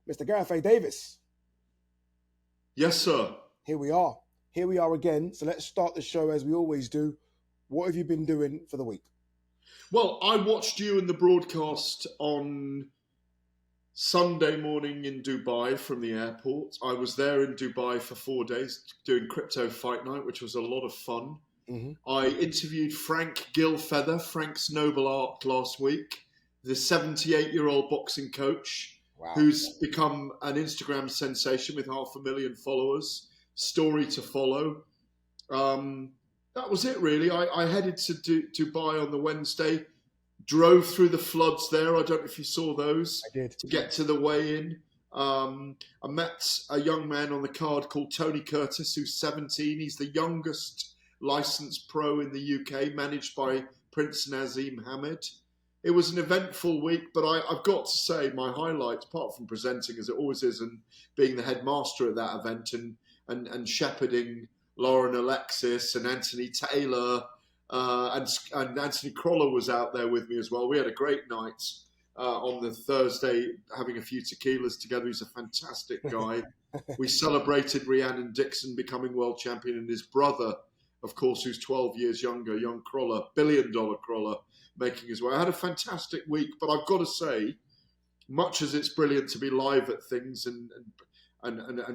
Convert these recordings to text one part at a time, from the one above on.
Mr. Gareth A. Davies. Yes, sir. Here we are. Here we are again. So let's start the show as we always do. What have you been doing for the week? Well, I watched you in the broadcast on Sunday morning in Dubai from the airport. I was there in Dubai for 4 days doing Crypto Fight Night, which was a lot of fun. Mm-hmm. I interviewed Frank Gilfeather, Frank's Noble Arc, last week, the 78-year-old boxing coach who's become an Instagram sensation with 500,000 followers. Story to follow. That was it, really. I headed to Dubai on the Wednesday, drove through the floods there. I don't know if you saw those. I did. To get to the weigh-in. I met a young man on the card called Tony Curtis, who's 17. He's the youngest licensed pro in the UK, managed by Prince Nazim Hamid. It was an eventful week, but I've got to say my highlights, apart from presenting as it always is and being the headmaster at that event and shepherding Lauren Alexis and Anthony Taylor and Anthony Croller was out there with me as well. We had a great night on the Thursday, having a few tequilas together. He's a fantastic guy. We celebrated Rhiannon Dixon becoming world champion and his brother, of course, who's 12 years younger, young Croller, billion-dollar Croller, making his way. I had a fantastic week, but I've got to say, much as it's brilliant to be live at things and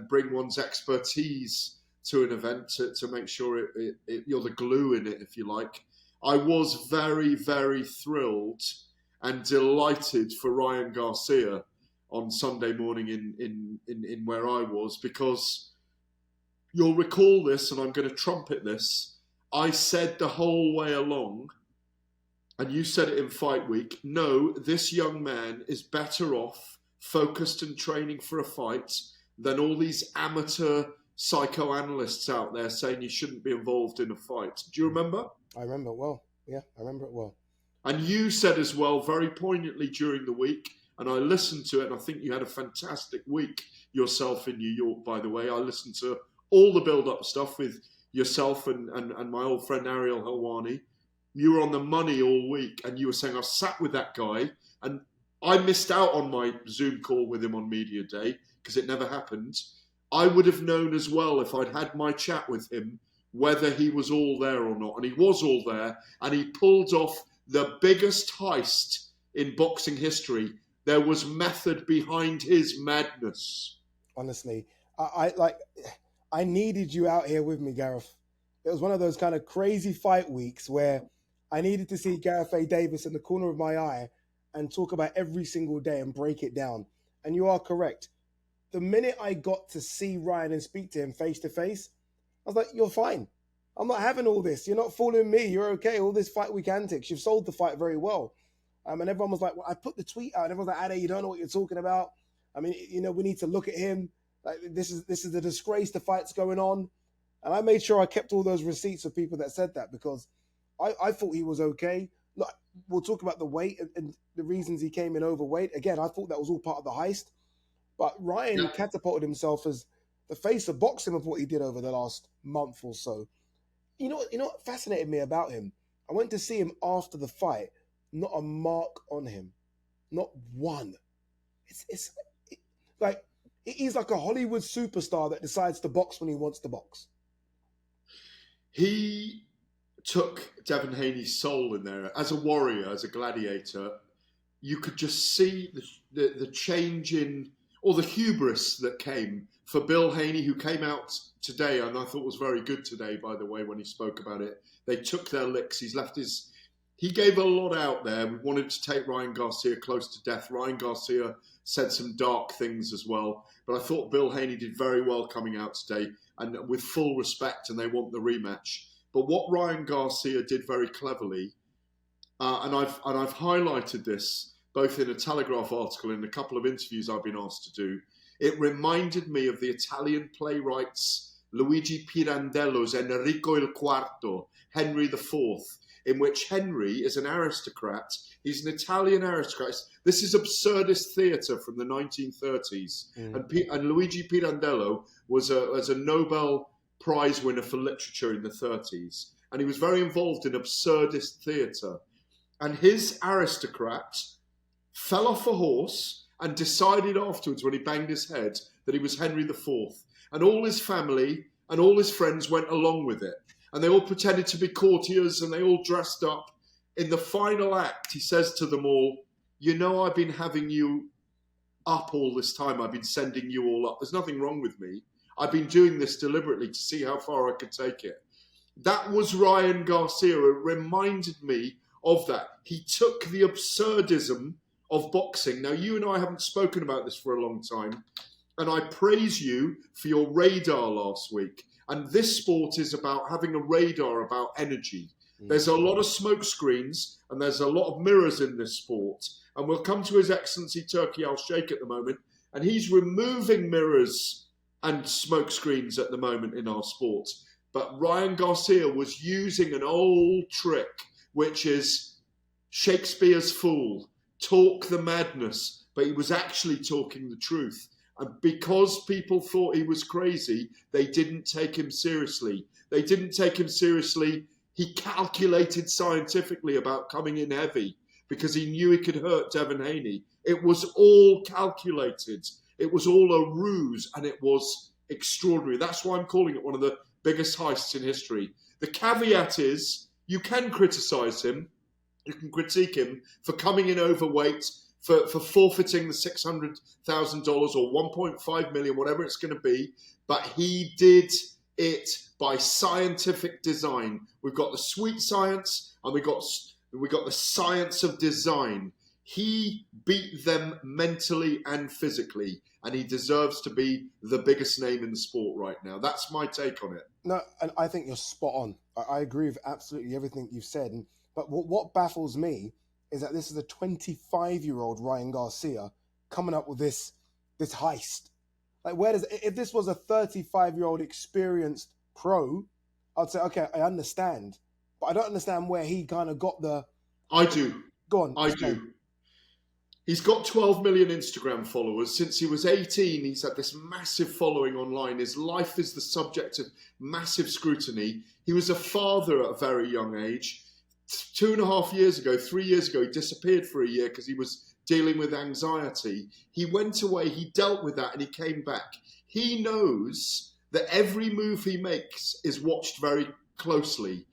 bring one's expertise to an event to make sure you're the glue in it, if you like, I was very, very thrilled and delighted for Ryan Garcia on Sunday morning in where I was, because you'll recall this, and I'm going to trumpet this. I said the whole way along, and you said it in Fight Week, no, this young man is better off focused and training for a fight than all these amateur psychoanalysts out there saying you shouldn't be involved in a fight. Do you remember? I remember it well. Yeah, I remember it well. And you said as well, very poignantly during the week, and I listened to it, and I think you had a fantastic week yourself in New York, by the way. I listened to all the build-up stuff with yourself and my old friend Ariel Helwani. You were on the money all week, and you were saying, I sat with that guy, and I missed out on my Zoom call with him on Media Day, because it never happened. I would have known as well, if I'd had my chat with him, whether he was all there or not. And he was all there, and he pulled off the biggest heist in boxing history. There was method behind his madness. Honestly, I needed you out here with me, Gareth. It was one of those kind of crazy fight weeks where I needed to see Gareth A. Davies in the corner of my eye and talk about every single day and break it down. And you are correct. The minute I got to see Ryan and speak to him face to face, I was like, you're fine. I'm not having all this. You're not fooling me. You're okay. All this fight week antics. You've sold the fight very well. And everyone was like, well, I put the tweet out. And everyone's like, Ade, you don't know what you're talking about. I mean, we need to look at him. Like, this is a disgrace. The fight's going on. And I made sure I kept all those receipts of people that said that, because I thought he was okay. Look, we'll talk about the weight and the reasons he came in overweight. Again, I thought that was all part of the heist. But Ryan catapulted himself as the face of boxing with what he did over the last month or so. You know what fascinated me about him? I went to see him after the fight. Not a mark on him. Not one. It's like he's like a Hollywood superstar that decides to box when he wants to box. He took Devin Haney's soul in there. As a warrior, as a gladiator, you could just see the change in, or the hubris that came for Bill Haney, who came out today, and I thought was very good today, by the way, when he spoke about it. They took their licks. He gave a lot out there. We wanted to take Ryan Garcia close to death. Ryan Garcia said some dark things as well. But I thought Bill Haney did very well coming out today, and with full respect, and they want the rematch. But what Ryan Garcia did very cleverly, and I've highlighted this both in a Telegraph article and a couple of interviews I've been asked to do, it reminded me of the Italian playwrights Luigi Pirandello's Enrico il Quarto, Henry IV, in which Henry is an aristocrat. He's an Italian aristocrat. This is absurdist theatre from the 1930s. And Luigi Pirandello was a Nobel Prize winner for literature in the 30s. And he was very involved in absurdist theatre. And his aristocrat fell off a horse and decided afterwards when he banged his head that he was Henry IV. And all his family and all his friends went along with it. And they all pretended to be courtiers and they all dressed up. In the final act, he says to them all, you know, I've been having you up all this time. I've been sending you all up. There's nothing wrong with me. I've been doing this deliberately to see how far I could take it. That was Ryan Garcia. It reminded me of that. He took the absurdism of boxing. Now, you and I haven't spoken about this for a long time, and I praise you for your radar last week. And this sport is about having a radar about energy. There's a lot of smoke screens and there's a lot of mirrors in this sport. And we'll come to His Excellency Turki Al-Sheikh at the moment, and he's removing mirrors and smoke screens at the moment in our sport. But Ryan Garcia was using an old trick, which is Shakespeare's fool, talk the madness, but he was actually talking the truth. And because people thought he was crazy, they didn't take him seriously. They didn't take him seriously. He calculated scientifically about coming in heavy because he knew he could hurt Devin Haney. It was all calculated. It was all a ruse, and it was extraordinary. That's why I'm calling it one of the biggest heists in history. The caveat is you can criticize him. You can critique him for coming in overweight, for forfeiting the $600,000 or $1.5 million, whatever it's going to be. But he did it by scientific design. We've got the sweet science and we got the science of design. He beat them mentally and physically, and he deserves to be the biggest name in the sport right now. That's my take on it. No, and I think you're spot on. I agree with absolutely everything you've said. But what baffles me is that this is a 25-year-old Ryan Garcia coming up with this heist. Like, if this was a 35-year-old experienced pro, I'd say, okay, I understand. But I don't understand where he kind of got the... I do. Go on. I do. He's got 12 million Instagram followers. Since he was 18, he's had this massive following online. His life is the subject of massive scrutiny. He was a father at a very young age. 2.5 years ago, 3 years ago, he disappeared for a year because he was dealing with anxiety. He went away, he dealt with that, and he came back. He knows that every move he makes is watched very closely.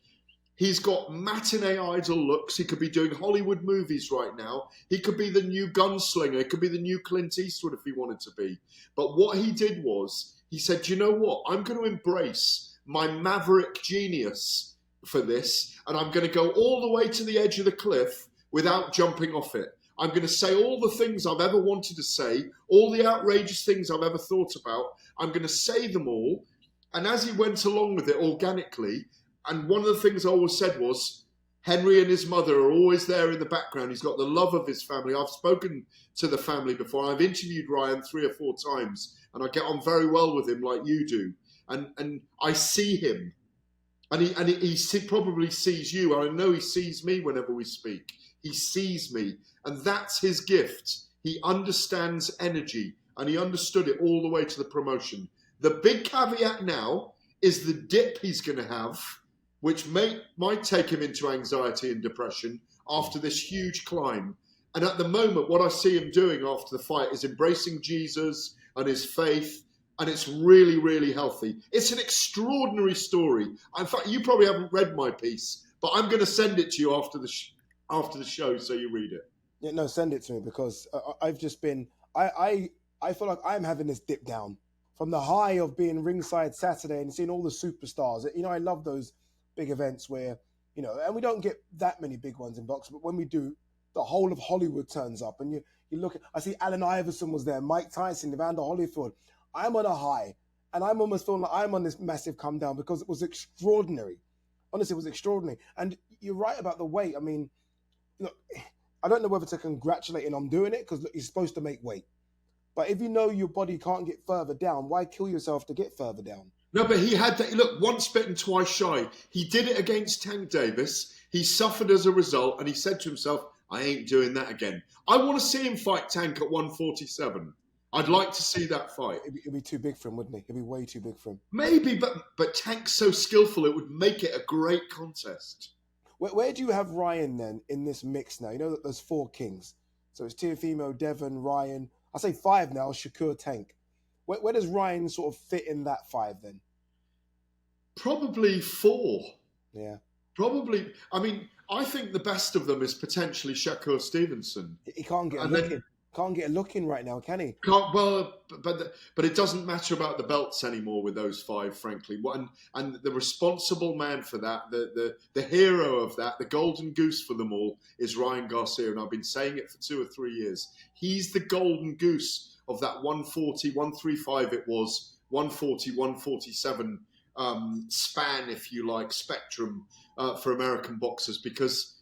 He's got matinee idol looks. He could be doing Hollywood movies right now. He could be the new gunslinger. He could be the new Clint Eastwood if he wanted to be. But what he did was, he said, you know what? I'm going to embrace my maverick genius for this, and I'm going to go all the way to the edge of the cliff without jumping off it. I'm going to say all the things I've ever wanted to say, all the outrageous things I've ever thought about. I'm going to say them all. And as he went along with it organically, and one of the things I always said was, Henry and his mother are always there in the background. He's got the love of his family. I've spoken to the family before. I've interviewed Ryan 3 or 4 times, and I get on very well with him like you do. And I see him. And he probably sees you. And I know he sees me whenever we speak. He sees me. And that's his gift. He understands energy. And he understood it all the way to the promotion. The big caveat now is the dip he's going to have, which might take him into anxiety and depression after this huge climb. And at the moment, what I see him doing after the fight is embracing Jesus and his faith, and it's really, really healthy. It's an extraordinary story. In fact, you probably haven't read my piece, but I'm going to send it to you after the show so you read it. Yeah, no, send it to me, because I've just been... I feel like I'm having this dip down from the high of being ringside Saturday and seeing all the superstars. You know, I love those big events where, you know, and we don't get that many big ones in boxing, but when we do, the whole of Hollywood turns up, and you look at, I see Allen Iverson was there, Mike Tyson, Evander Holyfield. I'm on a high, and I'm almost feeling like I'm on this massive come down because it was extraordinary. Honestly, it was extraordinary. And you're right about the weight. I mean, look, I don't know whether to congratulate him on doing it, because he's supposed to make weight. But if you know your body can't get further down, why kill yourself to get further down? No, but he had that. Look, once bitten, twice shy. He did it against Tank Davis. He suffered as a result, and he said to himself, I ain't doing that again. I want to see him fight Tank at 147. I'd like to see that fight. It'd be too big for him, wouldn't it? It'd be way too big for him. Maybe, but Tank's so skillful, it would make it a great contest. Where do you have Ryan then in this mix now? You know that there's 4 kings. So it's Teofimo, Devin, Ryan. I say 5 now, Shakur Tank. Where does Ryan sort of fit in that 5 then? Probably 4. Yeah. Probably. I mean, I think the best of them is potentially Shakur Stevenson. He can't get a And look then in. Can't get a look in right now, can he? but it doesn't matter about the belts anymore with those 5, frankly. And the responsible man for that, the hero of that, the golden goose for them all, is Ryan Garcia. And I've been saying it for 2 or 3 years. He's the golden goose of that 140, 135 it was, 140, 147 span, if you like, spectrum for American boxers, because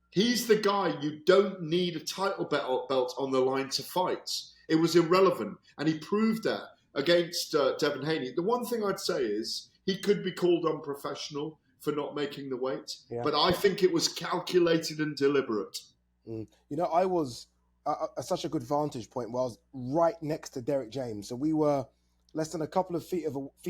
he's the guy you don't need a title belt on the line to fight. It was irrelevant, and he proved that against Devin Haney. The one thing I'd say is he could be called unprofessional for not making the weight, but I think it was calculated and deliberate. You know, I was at such a good vantage point where I was right next to Derek James. So we were less than a couple of feet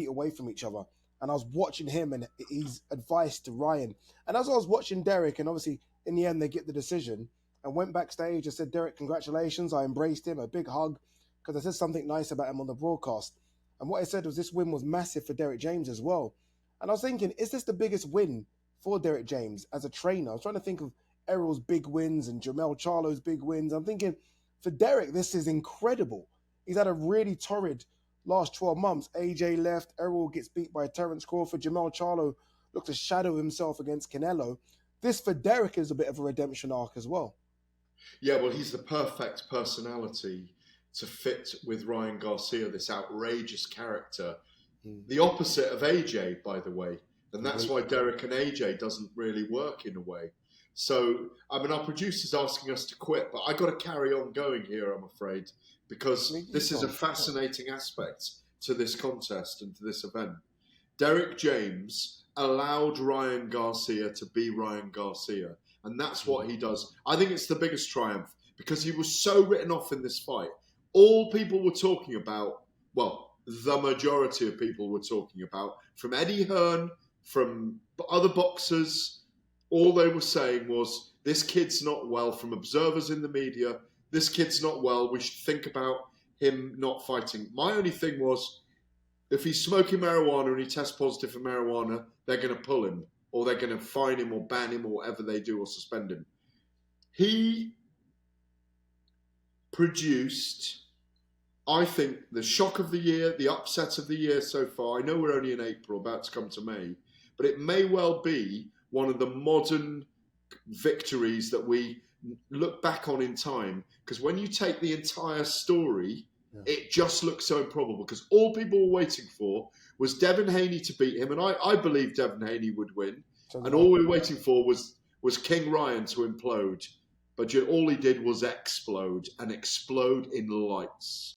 away from each other. And I was watching him and his advice to Ryan. And as I was watching Derek, and obviously in the end they get the decision, and went backstage, I said, Derek, congratulations. I embraced him, a big hug, because I said something nice about him on the broadcast. And what I said was this win was massive for Derek James as well. And I was thinking, is this the biggest win for Derek James as a trainer? I was trying to think of Errol's big wins and Jermell Charlo's big wins. I'm thinking, for Derek, this is incredible. He's had a really torrid last 12 months. AJ left, Errol gets beat by Terence Crawford, Jermell Charlo looked to shadow himself against Canelo. This for Derek is a bit of a redemption arc as well. Yeah, well, he's the perfect personality to fit with Ryan Garcia, this outrageous character. The opposite of AJ, by the way. And that's why Derek and AJ doesn't really work in a way. So, I mean, our producer's asking us to quit, but I got to carry on going here, I'm afraid, because this is a fascinating aspect to this contest and to this event. Derek James allowed Ryan Garcia to be Ryan Garcia, and that's what he does. I think it's the biggest triumph because he was so written off in this fight. All people were talking about, well, the majority of people were talking about, from Eddie Hearn, from other boxers, all they were saying was, this kid's not well. From observers in the media, this kid's not well. We should think about him not fighting. My only thing was, if he's smoking marijuana and he tests positive for marijuana, they're going to pull him, or they're going to fine him or ban him or whatever they do, or suspend him. He produced, I think, the shock of the year, the upset of the year so far. I know we're only in April, about to come to May, but it may well be one of the modern victories that we look back on in time. Because when you take the entire story, it just looks so improbable. Because all people were waiting for was Devin Haney to beat him, and I believe Devin Haney would win. And all we were waiting for was King Ryan to implode. But all he did was explode, and explode in lights.